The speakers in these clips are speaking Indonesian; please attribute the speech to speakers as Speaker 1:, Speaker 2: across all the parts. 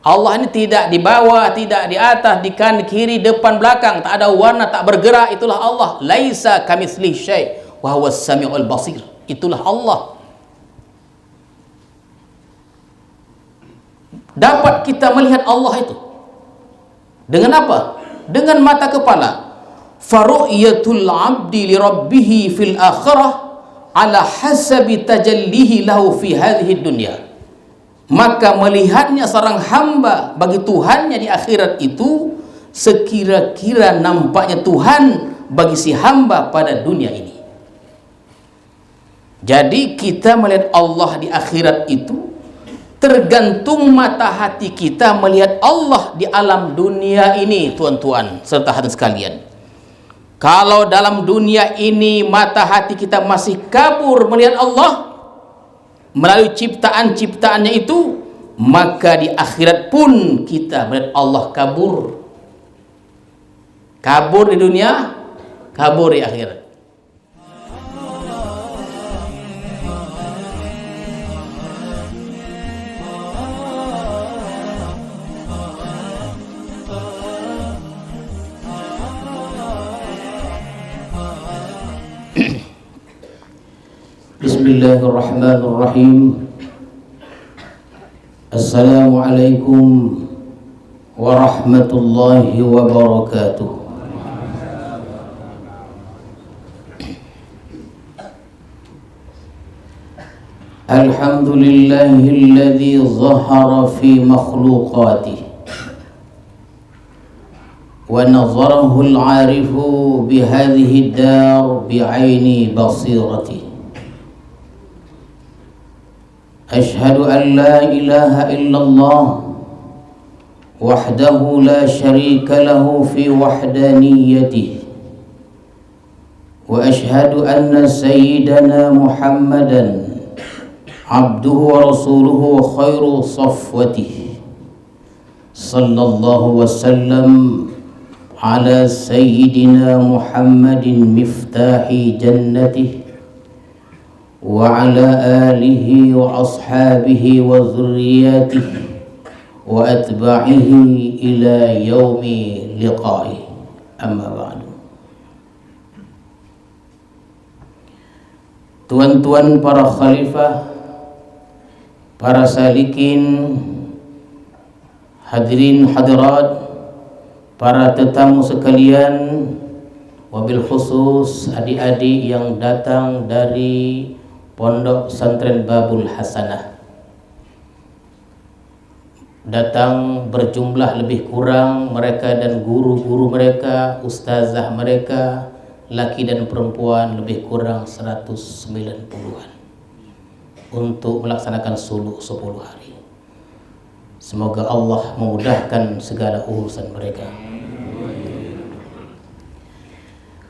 Speaker 1: Allah ini tidak di bawah, tidak di atas, di kanan, kiri, depan, belakang, tak ada warna, tak bergerak. Itulah Allah. Laisa kamitslihi syai' wa huwas samiul basir. Itulah Allah. Dapat kita melihat Allah itu dengan apa? Dengan mata kepala. Faru'yatul 'abdi li rabbih fil akhirah ala hasabi tajallihi lahu fi hadhihi dunya. Maka melihatnya seorang hamba bagi Tuhannya di akhirat itu sekira-kira nampaknya Tuhan bagi si hamba pada dunia ini. Jadi kita melihat Allah di akhirat itu tergantung mata hati kita melihat Allah di alam dunia ini, tuan-tuan serta hadirin sekalian. Kalau dalam dunia ini mata hati kita masih kabur melihat Allah melalui ciptaan-ciptaannya itu, maka di akhirat pun kita melihat Allah kabur. Kabur di dunia, kabur di akhirat. Bismillahirrahmanirrahim. Assalamualaikum warahmatullahi wabarakatuh. Alhamdulillahilladzi zahara fi makhluqatihi wa nazarahu al-'arifu bihadhihi ad-dar bi'aini basiratihi. أشهد أن لا إله إلا الله وحده لا شريك له في وحدانيته وأشهد أن سيدنا محمدا عبده ورسوله خير صفوته صلى الله وسلم على سيدنا محمد مفتاح جنته وعلى آله وأصحابه وذرياته وأتباعه إلى يوم لقائه. أما بعد. Tuan-tuan para khalifah, para salikin, hadirin hadirat, para tetamu sekalian, wabil khusus adik-adik yang datang dari Pondok Pesantren Babul Hasanah, datang berjumlah lebih kurang mereka dan guru-guru mereka, ustazah mereka, laki dan perempuan lebih kurang 190-an untuk melaksanakan suluk 10 hari. Semoga Allah memudahkan segala urusan mereka.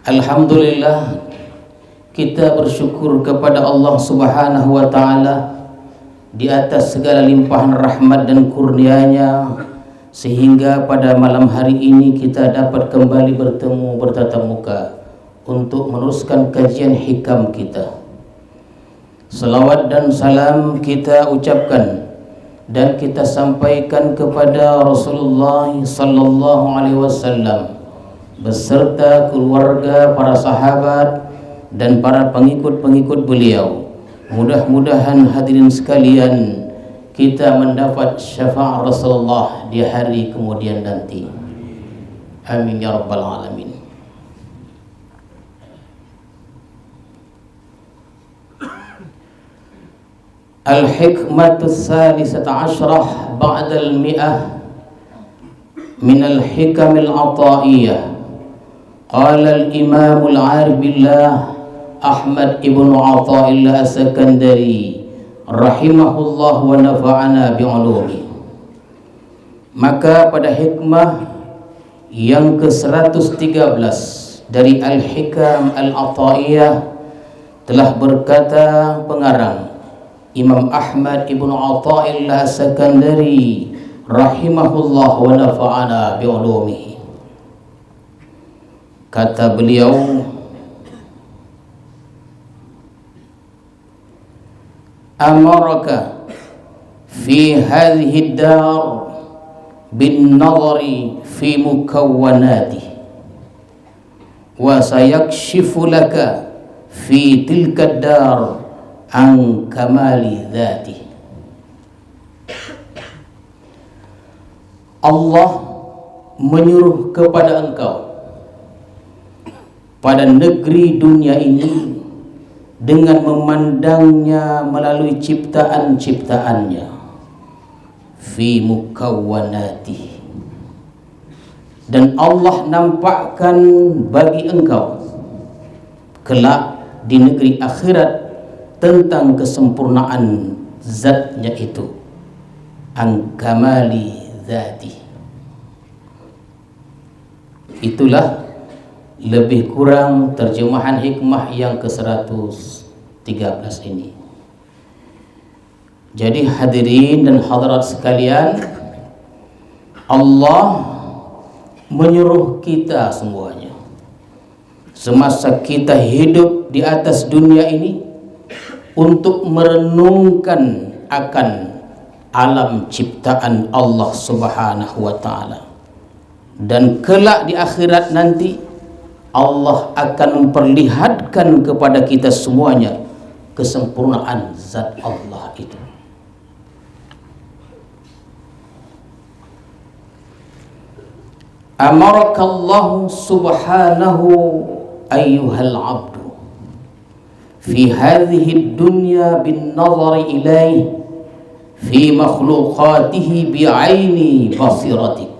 Speaker 1: Alhamdulillah, kita bersyukur kepada Allah Subhanahu wa ta'ala di atas segala limpahan rahmat dan kurnia-Nya, sehingga pada malam hari ini kita dapat kembali bertemu bertatap muka untuk meneruskan kajian hikam kita. Salawat dan salam kita ucapkan dan kita sampaikan kepada Rasulullah sallallahu alaihi wasallam beserta keluarga, para sahabat dan para pengikut-pengikut beliau. Mudah-mudahan hadirin sekalian kita mendapat syafaat Rasulullah di hari kemudian nanti. Amin ya rabbal alamin. Al-hikmatu tsalisata asyrah ba'da al-mi'ah min al-hikam al-'ata'iyyah. Qala al-imam al-'arif billah Ahmad ibn Athaillah As-Sakandari rahimahullah wa nafa'ana bi'ulumi. Maka pada hikmah yang ke-113 dari Al-Hikam Al-Athaiyah telah berkata pengarang Imam Ahmad ibn Athaillah As-Sakandari rahimahullah wa nafa'ana bi'ulumi. Kata beliau, amaraka fi hadhihi ad-dar bin nadhari fi mukawwanati wa sayakshifu laka fi tilka dar an kamali dhati. Allah menyuruh kepada engkau pada negeri dunia ini dengan memandangnya melalui ciptaan-ciptaannya, fi mukawwanati, dan Allah nampakkan bagi engkau kelak di negeri akhirat tentang kesempurnaan zatnya itu, an kamali dzati. Itulah lebih kurang terjemahan hikmah yang ke-113 ini. Jadi hadirin dan hadirat sekalian, Allah menyuruh kita semuanya semasa kita hidup di atas dunia ini untuk merenungkan akan alam ciptaan Allah Subhanahu wa taala, dan kelak di akhirat nanti Allah akan memperlihatkan kepada kita semuanya kesempurnaan zat Allah itu. Amarakallahu subhanahu ayyuhal abdu fi hadhihi dunya bin nazari ilaih fi makhluqatihi bi'aini basiratik.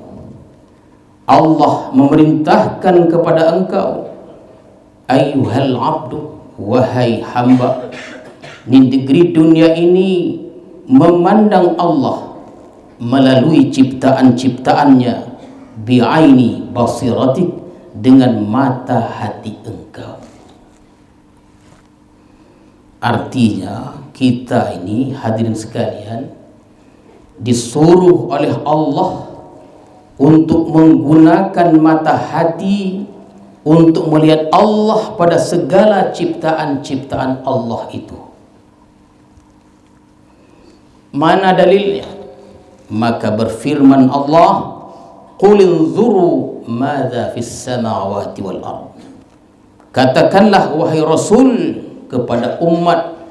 Speaker 1: Allah memerintahkan kepada engkau, ayyuhal abdu, wahai hamba, di negeri dunia ini memandang Allah melalui ciptaan-ciptaannya, bi'aini basiratik, dengan mata hati engkau. Artinya kita ini hadirin sekalian disuruh oleh Allah untuk menggunakan mata hati untuk melihat Allah pada segala ciptaan-ciptaan Allah itu. Mana dalilnya? Maka berfirman Allah, qul inzuru madza fis samawati wal ard. Katakanlah wahai Rasul kepada umat,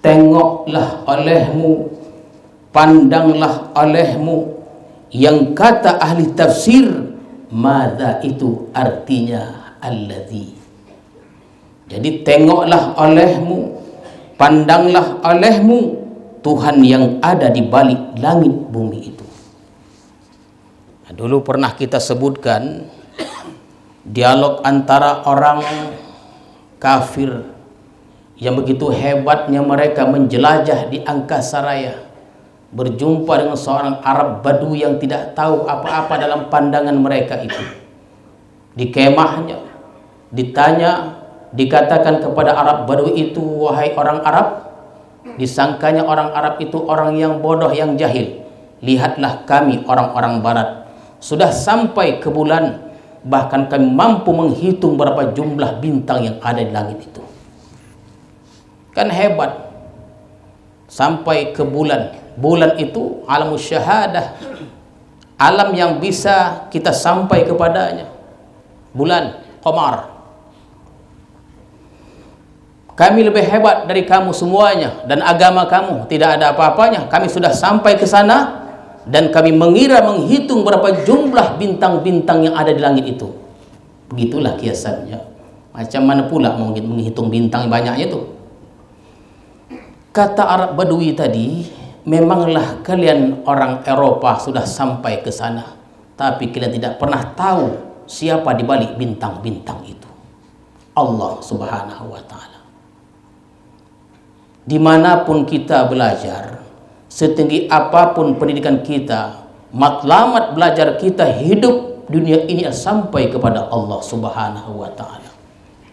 Speaker 1: tengoklah olehmu, pandanglah olehmu. Yang kata ahli tafsir, madza itu artinya alladzi. Jadi tengoklah olehmu, pandanglah olehmu Tuhan yang ada di balik langit bumi itu. Nah, dulu pernah kita sebutkan dialog antara orang kafir yang begitu hebatnya mereka menjelajah di angkasa raya, berjumpa dengan seorang Arab Badu yang tidak tahu apa-apa dalam pandangan mereka itu. Di kemahnya ditanya, dikatakan kepada Arab Badu itu, wahai orang Arab, disangkanya orang Arab itu orang yang bodoh, yang jahil. Lihatlah kami orang-orang barat sudah sampai ke bulan, bahkan kami mampu menghitung berapa jumlah bintang yang ada di langit itu. Kan hebat, sampai ke bulan. Bulan itu alam syahadah, alam yang bisa kita sampai kepadanya. Bulan, qamar. Kami lebih hebat dari kamu semuanya, dan agama kamu tidak ada apa-apanya. Kami sudah sampai ke sana, dan kami mengira menghitung berapa jumlah bintang-bintang yang ada di langit itu. Begitulah kiasannya. Macam mana pula menghitung bintang banyaknya itu? Kata Arab Badui tadi, memanglah kalian orang Eropa sudah sampai ke sana, tapi kalian tidak pernah tahu siapa di balik bintang-bintang itu. Allah Subhanahu wa ta'ala. Dimanapun kita belajar, setinggi apapun pendidikan kita, matlamat belajar kita, hidup dunia ini sampai kepada Allah Subhanahu wa ta'ala.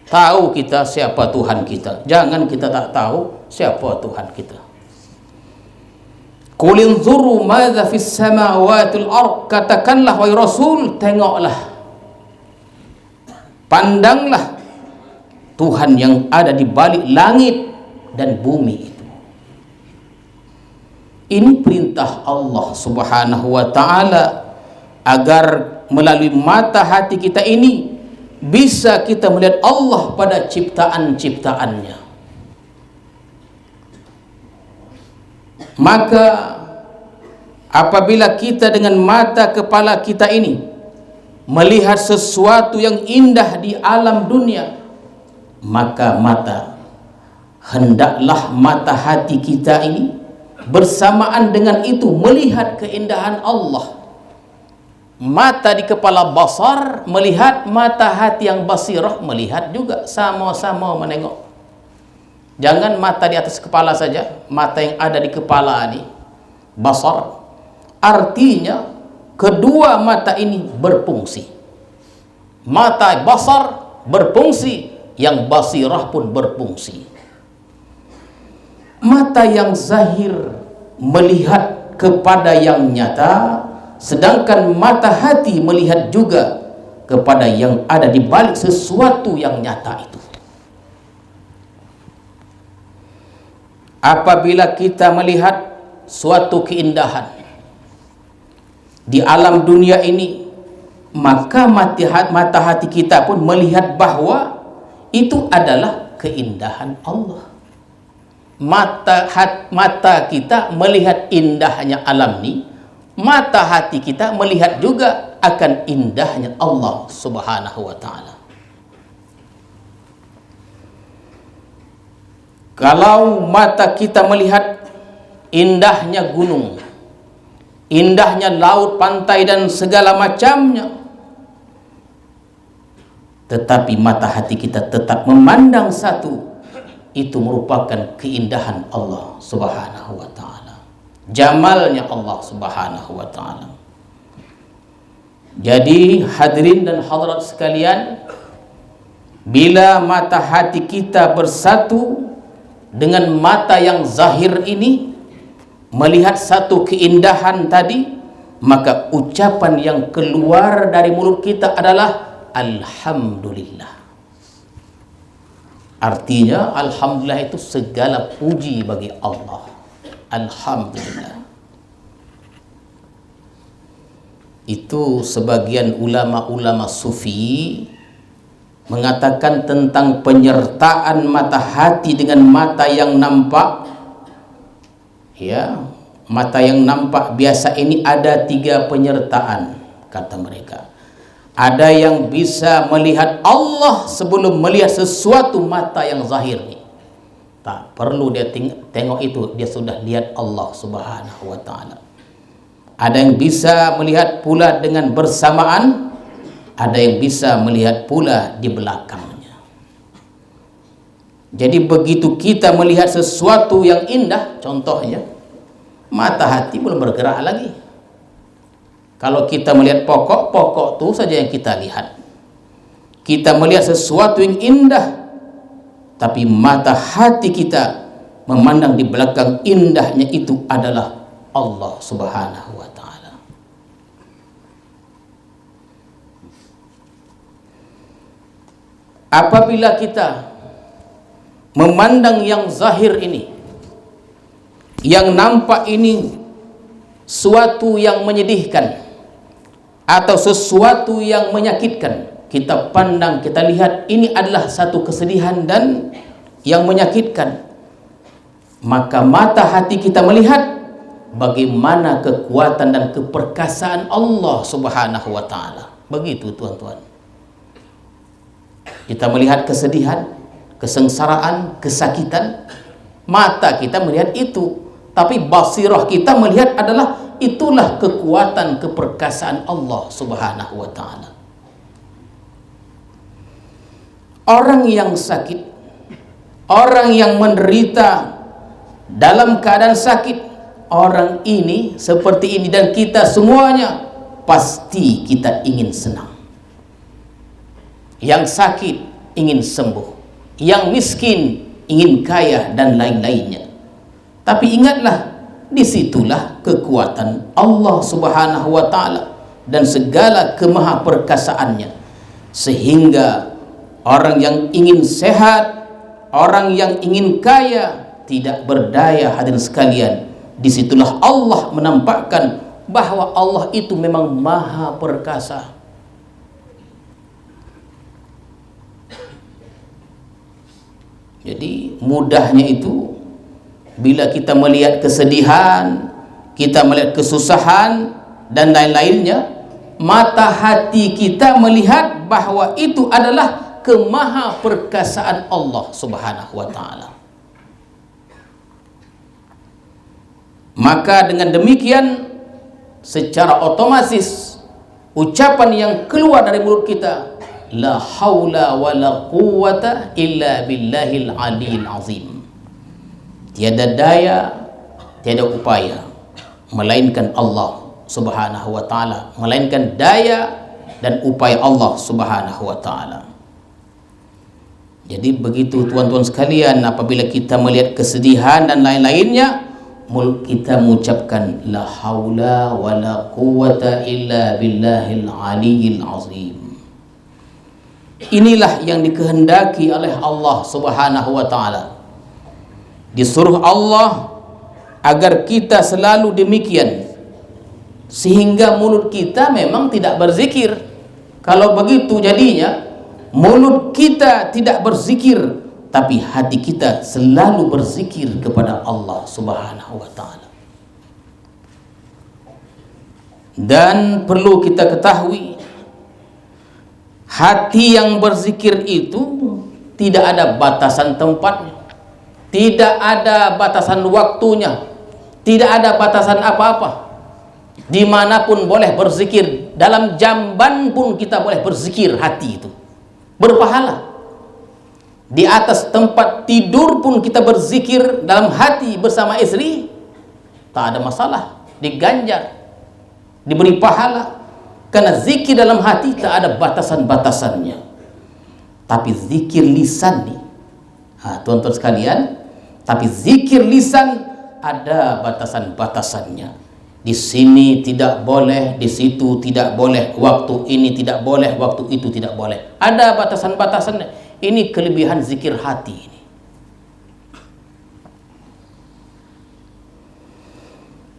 Speaker 1: Tahu kita siapa Tuhan kita, jangan kita tak tahu siapa Tuhan kita. Qul inzuru madza fis samawati wal ard. Katakanlah wahai Rasul, tengoklah, pandanglah Tuhan yang ada di balik langit dan bumi itu. Ini perintah Allah Subhanahu wa ta'ala, agar melalui mata hati kita ini bisa kita melihat Allah pada ciptaan-ciptaannya. Maka apabila kita dengan mata kepala kita ini melihat sesuatu yang indah di alam dunia, maka hendaklah mata hati kita ini bersamaan dengan itu melihat keindahan Allah. Mata di kepala basar melihat, mata hati yang basirah melihat juga, sama-sama menengok. Jangan mata di atas kepala saja, mata yang ada di kepala ini basar, artinya kedua mata ini berfungsi. Mata basar berfungsi, yang basirah pun berfungsi. Mata yang zahir melihat kepada yang nyata, sedangkan mata hati melihat juga kepada yang ada di balik sesuatu yang nyata itu. Apabila kita melihat suatu keindahan di alam dunia ini, maka mata hati kita pun melihat bahwa itu adalah keindahan Allah. Mata kita melihat indahnya alam ini, mata hati kita melihat juga akan indahnya Allah Subhanahu wa ta'ala. Kalau mata kita melihat indahnya gunung, indahnya laut, pantai dan segala macamnya, tetapi mata hati kita tetap memandang satu, itu merupakan keindahan Allah Subhanahu wa ta'ala, jamalnya Allah Subhanahu wa ta'ala. Jadi hadirin dan hadirat sekalian, bila mata hati kita bersatu dengan mata yang zahir ini, melihat satu keindahan tadi, maka ucapan yang keluar dari mulut kita adalah Alhamdulillah. Artinya Alhamdulillah itu segala puji bagi Allah. Alhamdulillah. Itu sebagian ulama-ulama sufi mengatakan tentang penyertaan mata hati dengan mata yang nampak. Ya, mata yang nampak biasa ini ada 3 penyertaan, kata mereka. Ada yang bisa melihat Allah sebelum melihat sesuatu mata yang zahir ini. Tak perlu dia tengok itu, dia sudah lihat Allah Subhanahu wa ta'ala. Ada yang bisa melihat pula dengan bersamaan, ada yang bisa melihat pula di belakangnya. Jadi begitu kita melihat sesuatu yang indah, contohnya mata hati belum bergerak lagi. Kalau kita melihat pokok itu saja yang kita lihat. Kita melihat sesuatu yang indah, tapi mata hati kita memandang di belakang indahnya itu adalah Allah Subhanahu wa ta'ala. Apabila kita memandang yang zahir ini, yang nampak ini suatu yang menyedihkan atau sesuatu yang menyakitkan, kita pandang, kita lihat ini adalah satu kesedihan dan yang menyakitkan, maka mata hati kita melihat bagaimana kekuatan dan keperkasaan Allah Subhanahu wa ta'ala. Begitu tuan-tuan, kita melihat kesedihan, kesengsaraan, kesakitan, mata kita melihat itu, tapi basirah kita melihat adalah itulah kekuatan keperkasaan Allah Subhanahu wa ta'ala. Orang yang sakit, orang yang menderita dalam keadaan sakit, orang ini seperti ini dan kita semuanya pasti kita ingin senang. Yang sakit ingin sembuh, yang miskin ingin kaya dan lain-lainnya. Tapi ingatlah, disitulah kekuatan Allah Subhanahu wa ta'ala dan segala kemahaperkasaannya, sehingga orang yang ingin sehat, orang yang ingin kaya tidak berdaya, hadirin sekalian, disitulah Allah menampakkan bahwa Allah itu memang maha perkasa. Jadi mudahnya itu bila kita melihat kesedihan, kita melihat kesusahan dan lain-lainnya, mata hati kita melihat bahwa itu adalah kemaha perkasaan Allah Subhanahu wa ta'ala. Maka dengan demikian secara otomatis ucapan yang keluar dari mulut kita, la haula wa la quwwata illa billahil aliyil azim, tiada daya, tiada upaya melainkan Allah Subhanahu wa ta'ala, melainkan daya dan upaya Allah Subhanahu wa ta'ala. Jadi begitu tuan-tuan sekalian, apabila kita melihat kesedihan dan lain-lainnya, mulut kita mengucapkan la haula wa la quwwata illa billahil aliyil azim. Inilah yang dikehendaki oleh Allah Subhanahu wa ta'ala. Disuruh Allah agar kita selalu demikian, sehingga mulut kita memang tidak berzikir. Kalau begitu jadinya mulut kita tidak berzikir, tapi hati kita selalu berzikir kepada Allah Subhanahu wa ta'ala. Dan perlu kita ketahui, hati yang berzikir itu tidak ada batasan tempatnya, tidak ada batasan waktunya, tidak ada batasan apa-apa. Dimanapun boleh berzikir, dalam jamban pun kita boleh berzikir. Hati itu berpahala. Di atas tempat tidur pun kita berzikir dalam hati bersama istri, tak ada masalah, diganjar, diberi pahala. Karena zikir dalam hati tak ada batasan-batasannya. Tapi zikir lisan nih, tuan-tuan sekalian, tapi zikir lisan ada batasan-batasannya. Di sini tidak boleh, di situ tidak boleh, waktu ini tidak boleh, waktu itu tidak boleh. Ada batasan-batasannya. Ini kelebihan zikir hati ini.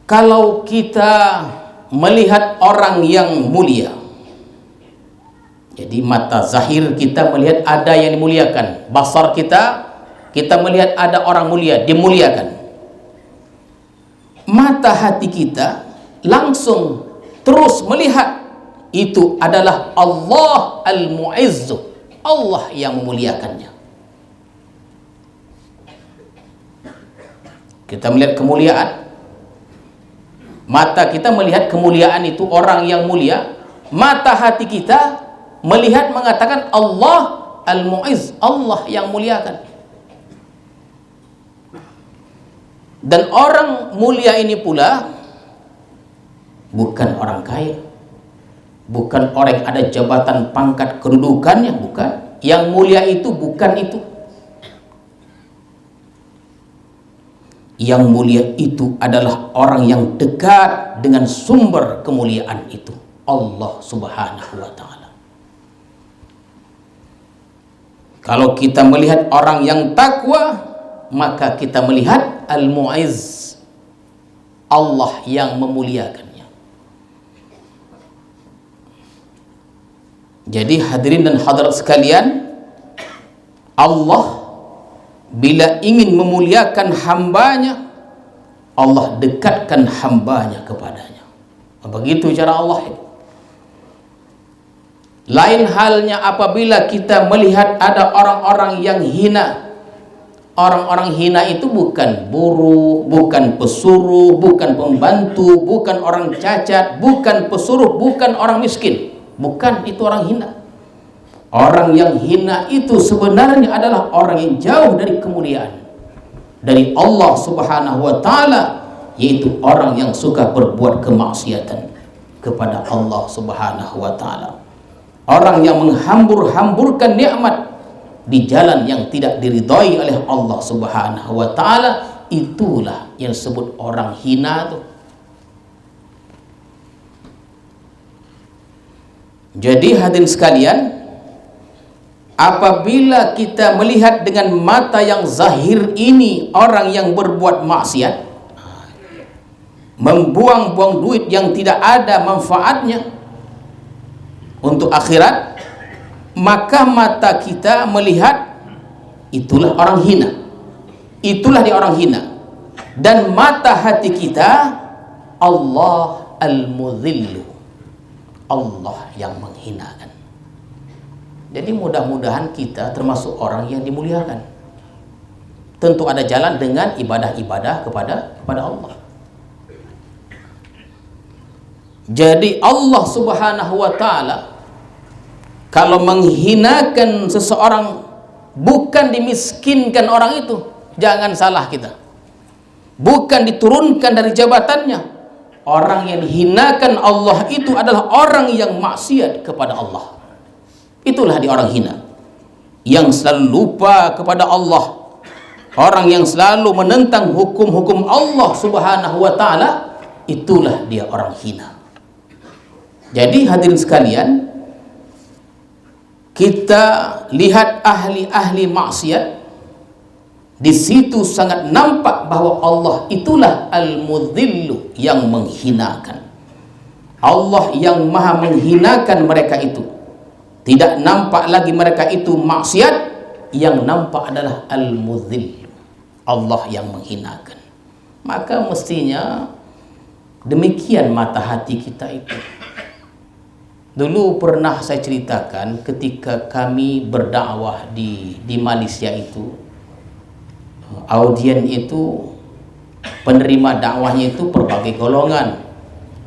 Speaker 1: Kalau kita melihat orang yang mulia, jadi mata zahir kita melihat ada yang dimuliakan, basar kita melihat ada orang mulia dimuliakan, mata hati kita langsung terus melihat itu adalah Allah Al-Mu'izzu, Allah yang memuliakannya. Kita melihat kemuliaan, mata kita melihat kemuliaan itu orang yang mulia, mata hati kita melihat mengatakan Allah Al-Mu'izz, Allah yang muliakan. Dan orang mulia ini pula bukan orang kaya, bukan orang yang ada jabatan pangkat kedudukannya, bukan. Yang mulia itu bukan itu. Yang mulia itu adalah orang yang dekat dengan sumber kemuliaan itu, Allah Subhanahu wa ta'ala. Kalau kita melihat orang yang takwa, maka kita melihat Al-Mu'izz, Allah yang memuliakannya. Jadi hadirin dan hadirat sekalian, Allah bila ingin memuliakan hambanya, Allah dekatkan hambanya kepadanya. Begitu cara Allah itu. Lain halnya apabila kita melihat ada orang-orang yang hina. Orang-orang hina itu bukan buruh, bukan pesuruh, bukan pembantu, bukan orang cacat, bukan pesuruh, bukan orang miskin. Bukan itu orang hina. Orang yang hina itu sebenarnya adalah orang yang jauh dari kemuliaan dari Allah Subhanahu wa ta'ala, yaitu orang yang suka berbuat kemaksiatan kepada Allah Subhanahu wa ta'ala. Orang yang menghambur-hamburkan nikmat di jalan yang tidak diridhai oleh Allah Subhanahu wa ta'ala, itulah yang disebut orang hina itu. Jadi hadirin sekalian, apabila kita melihat dengan mata yang zahir ini orang yang berbuat maksiat, membuang-buang duit yang tidak ada manfaatnya untuk akhirat, maka mata kita melihat itulah orang hina, itulah dia orang hina. Dan mata hati kita, Allah al-mudhillu, Allah yang menghinakan. Jadi mudah-mudahan kita termasuk orang yang dimuliakan. Tentu ada jalan dengan ibadah-ibadah kepada Allah. Jadi Allah Subhanahu wa ta'ala kalau menghinakan seseorang, bukan dimiskinkan orang itu, jangan salah kita, bukan diturunkan dari jabatannya. Orang yang dihinakan Allah itu adalah orang yang maksiat kepada Allah. Itulah dia orang hina, yang selalu lupa kepada Allah, orang yang selalu menentang hukum-hukum Allah Subhanahu wa ta'ala. Itulah dia orang hina. Jadi hadirin sekalian, kita lihat ahli-ahli maksiat, di situ sangat nampak bahwa Allah itulah al-mudhillu, yang menghinakan. Allah yang maha menghinakan mereka itu. Tidak nampak lagi mereka itu maksiat, yang nampak adalah al-mudhillu, Allah yang menghinakan. Maka mestinya demikian mata hati kita itu. Dulu pernah saya ceritakan ketika kami berdakwah di Malaysia itu, audien itu, penerima dakwahnya itu berbagai golongan.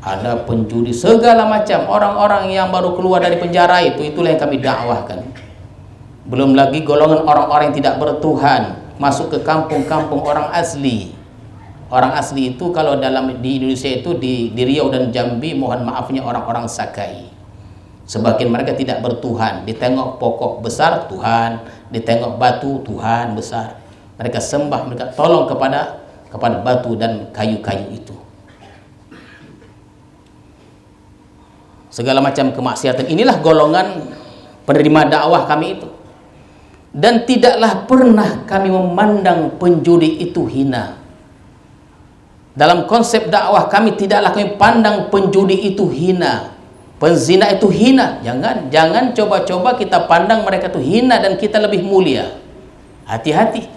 Speaker 1: Ada penjudi segala macam, orang-orang yang baru keluar dari penjara itulah yang kami dakwahkan. Belum lagi golongan orang-orang yang tidak bertuhan masuk ke kampung-kampung orang asli. Orang asli itu kalau di Indonesia itu di Riau dan Jambi, mohon maafnya orang-orang Sakai. Sebagian mereka tidak bertuhan, ditengok pokok besar Tuhan, ditengok batu Tuhan besar. Mereka sembah, mereka tolong kepada batu dan kayu-kayu itu. Segala macam kemaksiatan. Inilah golongan penerima dakwah kami itu. Dan tidaklah pernah kami memandang penjudi itu hina. Dalam konsep dakwah kami, tidaklah kami pandang penjudi itu hina, penzina itu hina. Jangan coba-coba kita pandang mereka itu hina dan kita lebih mulia. Hati-hati.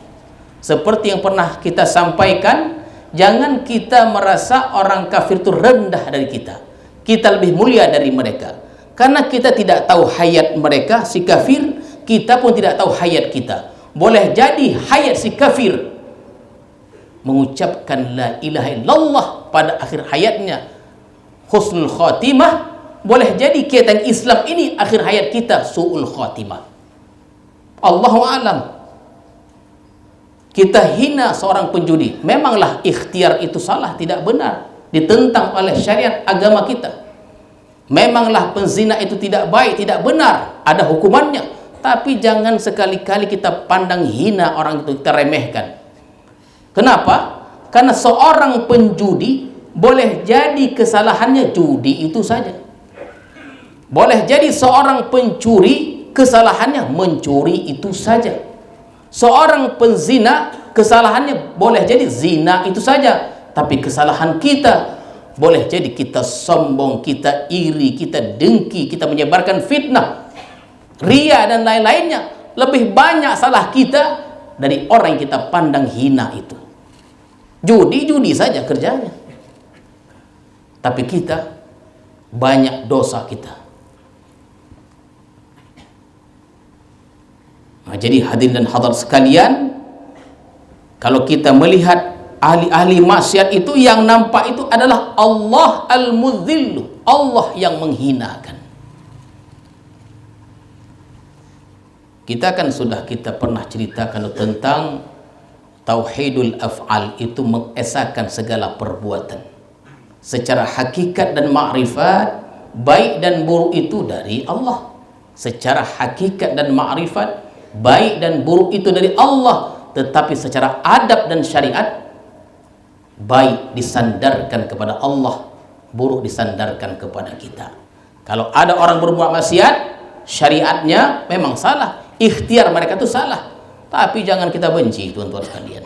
Speaker 1: Seperti yang pernah kita sampaikan, jangan kita merasa orang kafir itu rendah dari kita. Kita lebih mulia dari mereka. Karena kita tidak tahu hayat mereka, si kafir, kita pun tidak tahu hayat kita. Boleh jadi hayat si kafir mengucapkan la ilaha illallah pada akhir hayatnya, husnul khatimah. Boleh jadi kita yang Islam ini akhir hayat kita su'ul khatimah. Allahu a'lam. Kita hina seorang penjudi, memanglah ikhtiar itu salah, tidak benar, ditentang oleh syariat agama kita. Memanglah penzina itu tidak baik, tidak benar, ada hukumannya. Tapi jangan sekali-kali kita pandang hina orang itu, kita remehkan. Kenapa? Karena seorang penjudi boleh jadi kesalahannya judi itu saja. Boleh jadi seorang pencuri kesalahannya mencuri itu saja. Seorang penzina kesalahannya boleh jadi zina itu saja. Tapi kesalahan kita boleh jadi kita sombong, kita iri, kita dengki, kita menyebarkan fitnah, ria dan lain-lainnya. Lebih banyak salah kita dari orang yang kita pandang hina itu. Judi saja kerjanya. Tapi kita banyak dosa kita. Nah, jadi hadirin dan hadirat sekalian, kalau kita melihat ahli-ahli maksiat itu, yang nampak itu adalah Allah al-mudhillu, Allah yang menghinakan. Kita kan sudah pernah ceritakan tentang tauhidul af'al, itu mengesahkan segala perbuatan secara hakikat dan ma'rifat, baik dan buruk itu dari Allah. Secara hakikat dan ma'rifat, baik dan buruk itu dari Allah. Tetapi secara adab dan syariat, baik disandarkan kepada Allah, buruk disandarkan kepada kita. Kalau ada orang berbuat maksiat, syariatnya memang salah, ikhtiar mereka itu salah. Tapi jangan kita benci, tuan-tuan sekalian.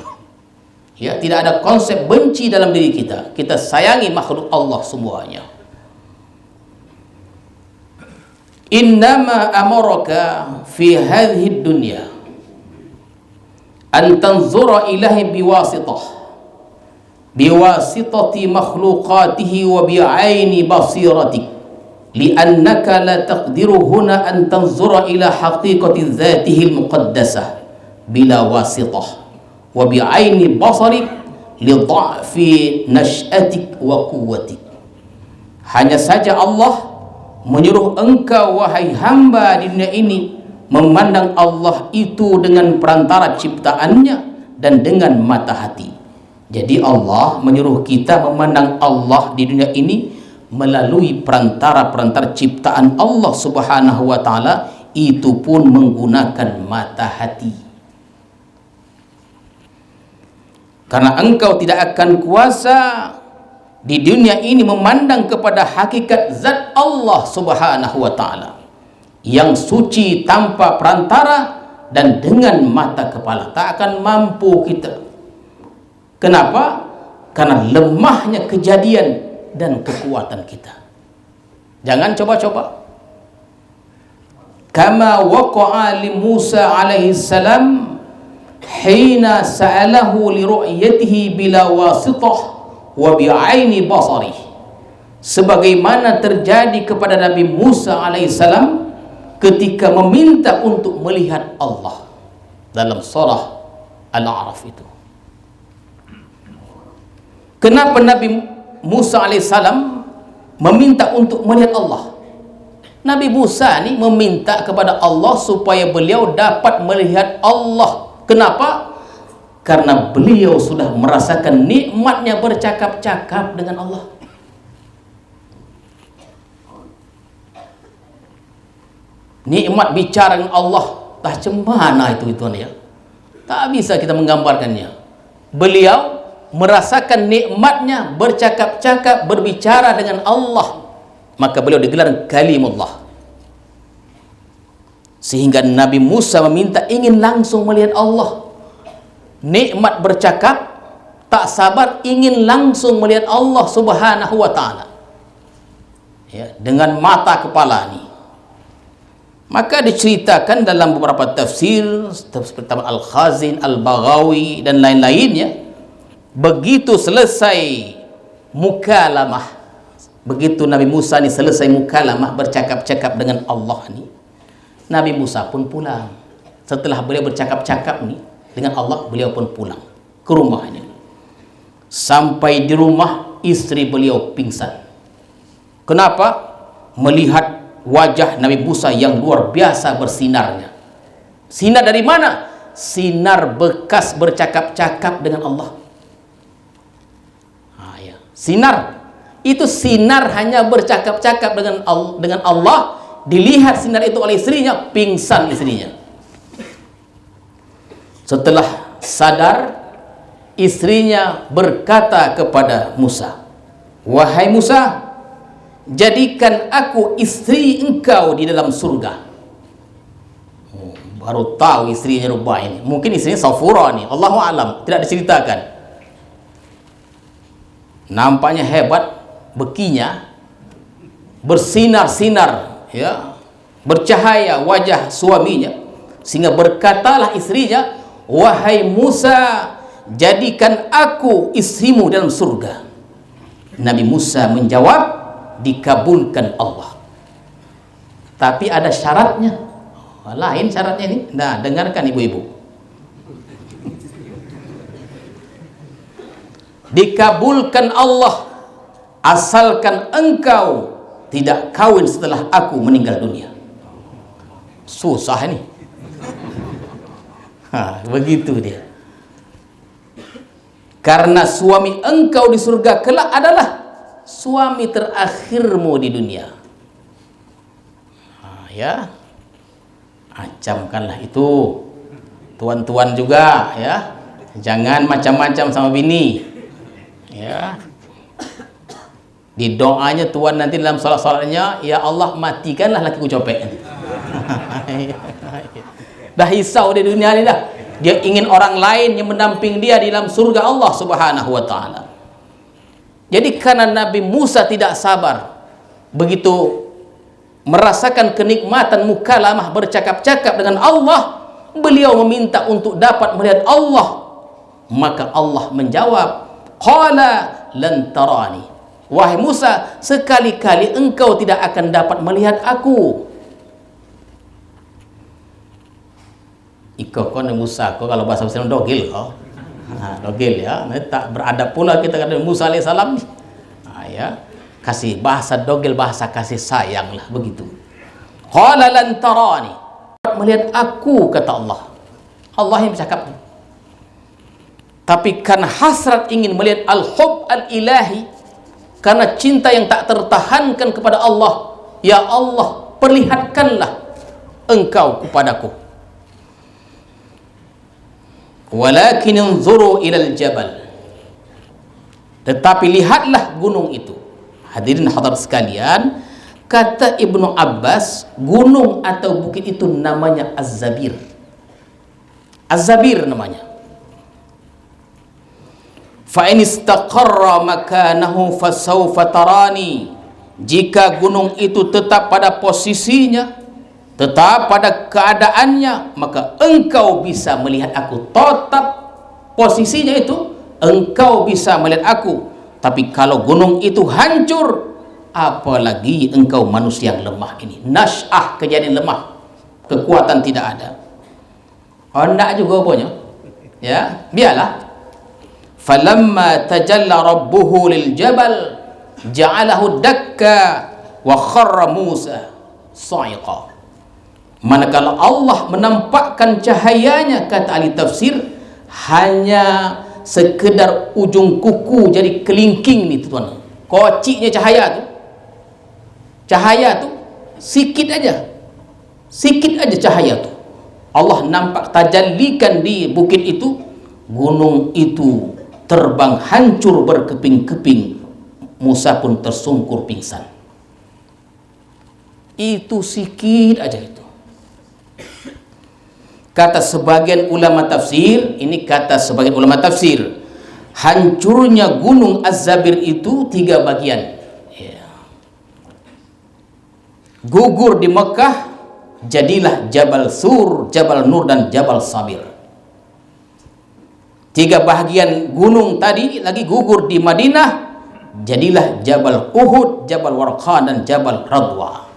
Speaker 1: Ya, tidak ada konsep benci dalam diri kita. Kita sayangi makhluk Allah semuanya. Innama amaraka fi hadhihi dunya an tanzura ilahi biwasitati makhluqatihi wa bi'aini basiratik li'annaka la taqdiru huna an tanzura ila haqiqati dzatihi al-muqaddasah bila wasitah wa bi'aini basarik li dha'fi nash'atik wa quwwatik. Hanya saja Allah menyuruh engkau wahai hamba di dunia ini memandang Allah itu dengan perantara ciptaannya dan dengan mata hati. Jadi Allah menyuruh kita memandang Allah di dunia ini melalui perantara ciptaan Allah Subhanahu wa taala, itu pun menggunakan mata hati. Karena engkau tidak akan kuasa di dunia ini memandang kepada hakikat zat Allah Subhanahu wa taala yang suci tanpa perantara dan dengan mata kepala. Tak akan mampu kita. Kenapa? Karena lemahnya kejadian dan kekuatan kita. Jangan coba-coba. Kama waqa'a li Musa alaihi salam hina sa'alahu li ru'yatihi bila wasitah wa bi'aini basari, sebagaimana terjadi kepada Nabi Musa alaihissalam ketika meminta untuk melihat Allah dalam surah Al-A'raf itu. Kenapa Nabi Musa alaihissalam meminta untuk melihat Allah? Nabi Musa ni meminta kepada Allah supaya beliau dapat melihat Allah. Kenapa? Karena beliau sudah merasakan nikmatnya bercakap-cakap dengan Allah. Nikmat bicara dengan Allah, tak cemana itu ya. Tak bisa kita menggambarkannya. Beliau merasakan nikmatnya bercakap-cakap, berbicara dengan Allah. Maka beliau digelar Kalimullah. Sehingga Nabi Musa meminta ingin langsung melihat Allah. Nikmat bercakap, tak sabar ingin langsung melihat Allah Subhanahu wa taala. Ya, dengan mata kepala ni. Maka diceritakan dalam beberapa tafsir seperti Al-Khazin, Al-Baghawi dan lain-lainnya, begitu selesai mukalamah, begitu Nabi Musa ni selesai mukalamah bercakap-cakap dengan Allah ni, Nabi Musa pun pulang. Setelah beliau bercakap-cakap ni dengan Allah, beliau pun pulang ke rumahnya. Sampai di rumah, istri beliau pingsan. Kenapa? Melihat wajah Nabi Musa yang luar biasa bersinarnya. Sinar dari mana? Sinar bekas bercakap-cakap dengan Allah. Ya. Sinar itu, sinar hanya bercakap-cakap dengan Allah, dilihat sinar itu oleh istrinya, pingsan istrinya. Setelah sadar, istrinya berkata kepada Musa, "Wahai Musa, jadikan aku istri engkau di dalam surga." Baru tahu istrinya rubah ini. Mungkin istrinya Safura nih, Allahu a'lam, tidak diceritakan. Nampaknya hebat, bekinya bersinar-sinar, ya, bercahaya wajah suaminya, sehingga berkatalah istrinya, "Wahai Musa, jadikan aku istrimu dalam surga." Nabi Musa menjawab, "Dikabulkan Allah." Tapi ada syaratnya. Lain syaratnya ini. Nah, dengarkan ibu-ibu. Dikabulkan Allah asalkan engkau tidak kawin setelah aku meninggal dunia. Susah ini. Begitu dia. Karena suami engkau di surga kelak adalah suami terakhirmu di dunia. Ya, acamkanlah itu, tuan-tuan juga, ya, jangan macam-macam sama bini, ya. Di doanya tuan nanti dalam salat-salatnya, "Ya Allah, matikanlah lakiku copet." Dah risau di dunia ni dah. Dia ingin orang lain yang mendamping dia di dalam surga Allah Subhanahu wa taala. Jadi karena Nabi Musa tidak sabar, begitu merasakan kenikmatan mukalamah bercakap-cakap dengan Allah, beliau meminta untuk dapat melihat Allah. Maka Allah menjawab, qala lan tarani, wahai Musa, sekali-kali engkau tidak akan dapat melihat aku. Iko kone Musa, ko kalau bahasa Mesir dogil kau, dogil ya, tak beradab pula kita kata Musa alaihissalam. Ya, kasih bahasa dogil, bahasa kasih sayang lah begitu. Qala lan tarani, melihat aku, kata Allah. Allah yang bercakap. Tapi karena hasrat ingin melihat al-hub al-ilahi, karena cinta yang tak tertahankan kepada Allah, ya Allah, perlihatkanlah engkau kepadaku. Walakin inzuru ilal jabal, tetapi lihatlah gunung itu. Hadirin hadirat sekalian, kata Ibnu Abbas, gunung atau bukit itu namanya Az-Zabir. Az-Zabir namanya. Fa in istaqarra makanahu fasawfa tarani, jika gunung itu tetap pada posisinya, tetap pada keadaannya, maka engkau bisa melihat aku. Tetap posisinya itu, engkau bisa melihat aku. Tapi kalau gunung itu hancur, apalagi engkau manusia yang lemah ini. Nash'ah, kejadian lemah, kekuatan tidak ada. Hendak juga punya, ya, biarlah. Falamma tajalla rabbuhu lil jabal ja'alahu dakka wa kharra Musa sa'iqa. Manakala Allah menampakkan cahayanya, kata ahli tafsir, hanya sekedar ujung kuku jadi kelingking nih tuan. Kociknya cahaya tu sikit aja cahaya tu. Allah nampak tajallikan di bukit itu, gunung itu terbang hancur berkeping-keping, Musa pun tersungkur pingsan. Itu sikit aja itu. Kata sebagian ulama tafsir, ini kata sebagian ulama tafsir, hancurnya gunung Az-Zabir itu 3 bagian. Ya. Gugur di Mekah, jadilah Jabal Sur, Jabal Nur, dan Jabal Sabir. 3 bagian gunung tadi lagi gugur di Madinah, jadilah Jabal Uhud, Jabal Warqan, dan Jabal Radwa.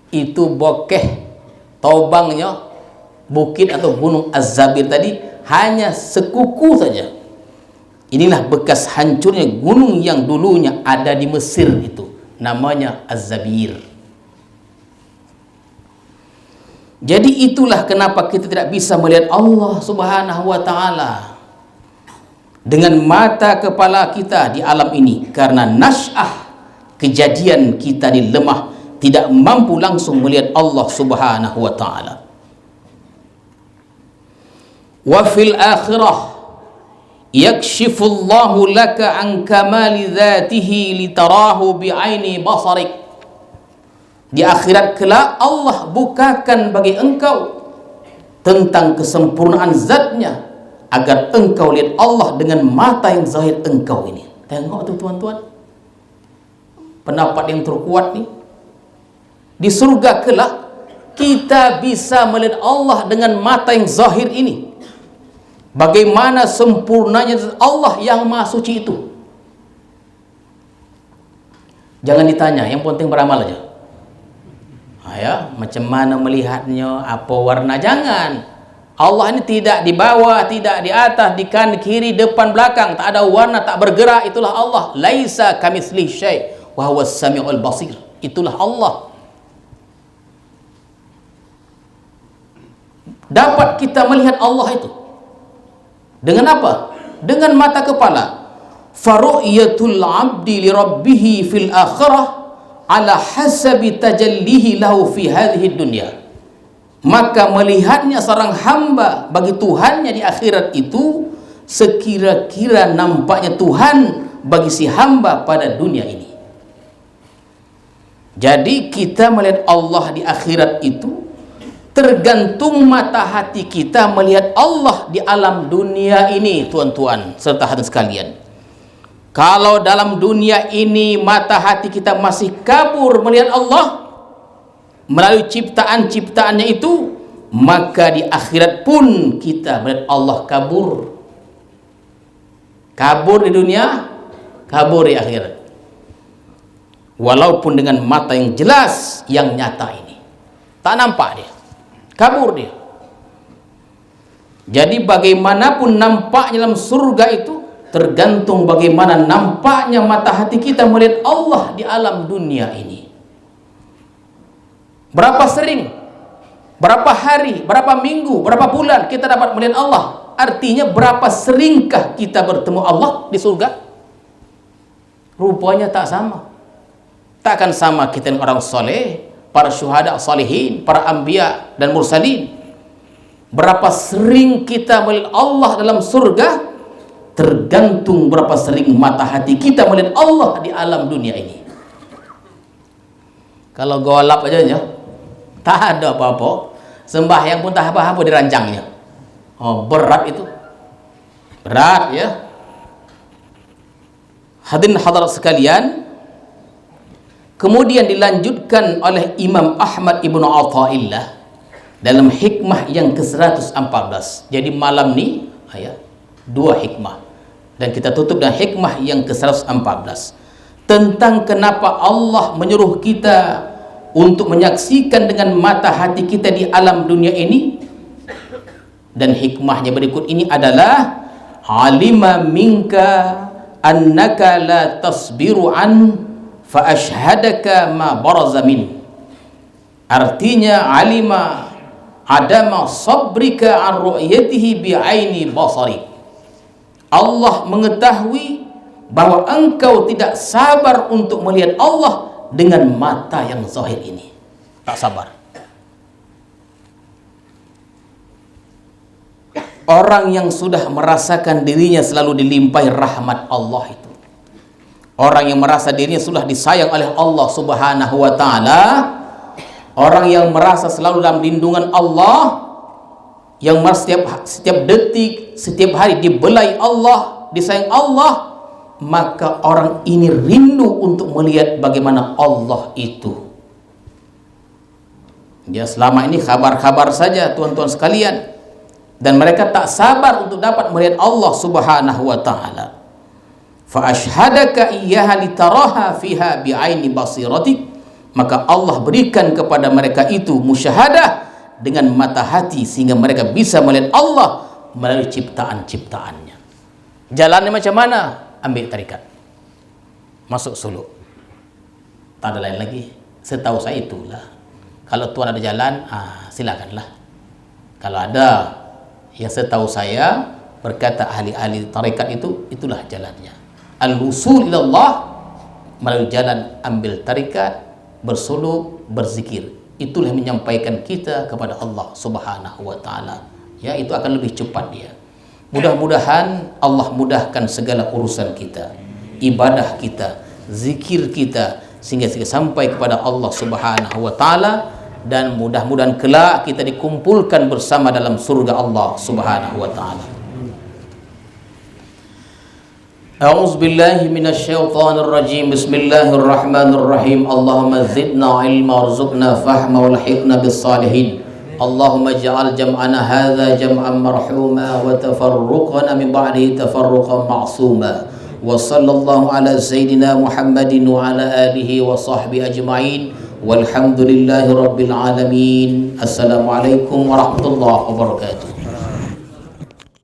Speaker 1: Itu bokeh tobangnya bukit atau gunung Az-Zabir tadi hanya sekuku saja. Inilah bekas hancurnya gunung yang dulunya ada di Mesir itu, namanya Az-Zabir. Jadi itulah kenapa kita tidak bisa melihat Allah Subhanahu wa taala dengan mata kepala kita di alam ini, karena nasy'ah, kejadian kita di lemah, tidak mampu langsung melihat Allah Subhanahu wa taala. Wa fil akhirah yakshifullahu laka an kamali dzatihi litarahu bi'aini basarik. Di akhirat kelak Allah bukakan bagi engkau tentang kesempurnaan zatnya, agar engkau lihat Allah dengan mata yang zahir engkau ini. Tengok tuh tuan-tuan, pendapat yang terkuat nih. Di surga kelak kita bisa melihat Allah dengan mata yang zahir ini. Bagaimana sempurnanya Allah yang maha suci itu. Jangan ditanya, yang penting beramal aja. Ya, macam mana melihatnya, apa warna, jangan. Allah ini tidak di bawah, tidak di atas, di kanan, kiri, depan, belakang, tak ada warna, tak bergerak. Itulah Allah. Laisa kamitslihi syai' wa huwas samiul basir. Itulah Allah. Dapat kita melihat Allah itu dengan apa? Dengan mata kepala. Faru'yatul 'abdi li rabbih fil akhirah ala hasabi tajallihi lahu fi hadhihi dunya. Maka melihatnya seorang hamba bagi Tuhannya di akhirat itu sekira-kira nampaknya Tuhan bagi si hamba pada dunia ini. Jadi kita melihat Allah di akhirat itu Tergantung mata hati kita melihat Allah di alam dunia ini, tuan-tuan serta hadirin sekalian. Kalau dalam dunia ini mata hati kita masih kabur melihat Allah melalui ciptaan-ciptaannya itu, maka di akhirat pun kita melihat Allah kabur. Kabur di dunia, kabur di akhirat. Walaupun dengan mata yang jelas, yang nyata ini, tak nampak dia, kabur dia. Jadi bagaimanapun nampaknya dalam surga itu tergantung bagaimana nampaknya mata hati kita melihat Allah di alam dunia ini. Berapa sering, berapa hari, berapa minggu, berapa bulan kita dapat melihat Allah? Artinya berapa seringkah kita bertemu Allah di surga? Rupanya tak sama. Takkan sama kita dengan orang soleh, para syuhada salihin, para anbiya dan mursalin. Berapa sering kita melihat Allah dalam surga tergantung berapa sering mata hati kita melihat Allah di alam dunia ini. Kalau golap aja ya, tak ada apa-apa, sembahyang pun tak apa-apa dirancangnya. Oh, berat itu, berat ya. Hadirin hadirat sekalian, kemudian dilanjutkan oleh Imam Ahmad Ibnu Athaillah dalam hikmah yang ke-114. Jadi malam ni ya, 2 hikmah, dan kita tutup dengan hikmah yang ke-114 tentang kenapa Allah menyuruh kita untuk menyaksikan dengan mata hati kita di alam dunia ini. Dan hikmahnya berikut ini adalah: alima minka annaka la tasbiru an fa ashhadaka ma baraza min. Artinya alima adama sabrika an ru'yatihi bi aini basari. Allah mengetahui bahwa engkau tidak sabar untuk melihat Allah dengan mata yang zahir ini. Tak sabar. Orang yang sudah merasakan dirinya selalu dilimpahi rahmat Allah itu, orang yang merasa dirinya sudah disayang oleh Allah Subhanahu wa ta'ala, orang yang merasa selalu dalam lindungan Allah, yang setiap detik, setiap hari dibelai Allah, disayang Allah, maka orang ini rindu untuk melihat bagaimana Allah itu. Dia selama ini kabar-kabar saja, tuan-tuan sekalian, dan mereka tak sabar untuk dapat melihat Allah Subhanahu wa ta'ala. Fa ashhadaka iyyaha litaraha fiha bi'aini basiratik, maka Allah berikan kepada mereka itu musyahadah dengan mata hati sehingga mereka bisa melihat Allah melalui ciptaan-ciptaannya. Jalannya macam mana? Ambil tarikat, masuk suluk, tak ada lain lagi. Setahu saya itulah. Kalau tuan ada jalan, silakanlah. Kalau ada, yang setahu saya, berkata ahli-ahli tarikat itu, itulah jalannya. Al-wusul ilallah melalui jalan ambil tarikat, bersuluk, berzikir. Itulah yang menyampaikan kita kepada Allah Subhanahu wa ta'ala. Ya, itu akan lebih cepat dia. Mudah-mudahan Allah mudahkan segala urusan kita, ibadah kita, zikir kita, sehingga sampai kepada Allah Subhanahu wa ta'ala. Dan mudah-mudahan kelak kita dikumpulkan bersama dalam surga Allah Subhanahu wa ta'ala. A'udzu billahi minasyaitonir rajim. Bismillahirrahmanirrahim. Allahumma zidna ilma warzuqna fahma walhiqna bis salihin. Allahumma ij'al jam'ana hadza jam'an marhuma wa tafarruqana min ba'dihi tafarruqan ma'suma. Wa sallallahu ala sayyidina Muhammadin wa ala alihi wa sahbihi ajma'in. Walhamdulillahi rabbil alamin. Assalamualaikum warahmatullahi wabarakatuh.